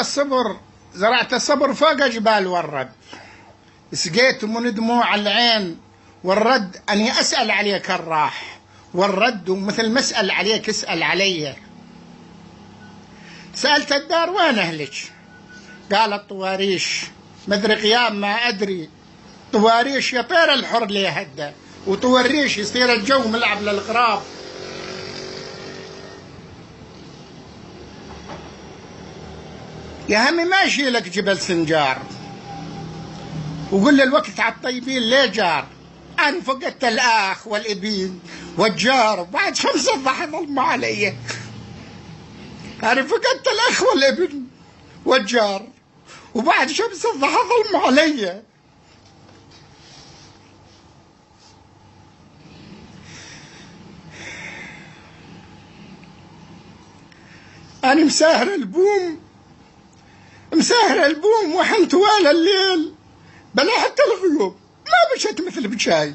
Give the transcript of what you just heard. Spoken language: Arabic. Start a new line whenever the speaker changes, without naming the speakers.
الصبر، زرعت الصبر فوق جبال والرد، سقيت من دموع العين والرد أني أسأل عليك الراح، والرد ومثل ما أسأل عليك اسأل علي. سألت الدار وين أهلك؟ قالت طواريش. مدري قيام ما أدري، طواريش يا طير الحر لي هدى، وطوريش يصير الجو ملعب للغراب. يا همي ماشي لك جبل سنجار، وقل الوقت على الطيبين ليه جار. أنا فقدت الأخ والابن والجار، وبعد 5 الضحى ظلموا علي. أنا فقدت الأخ والابن والجار، وبعد 5 الضحى ظلموا علي. أنا مساهر البوم وحن طوال الليل، بلا حتى الغيوم ما مشت مثل بشاي.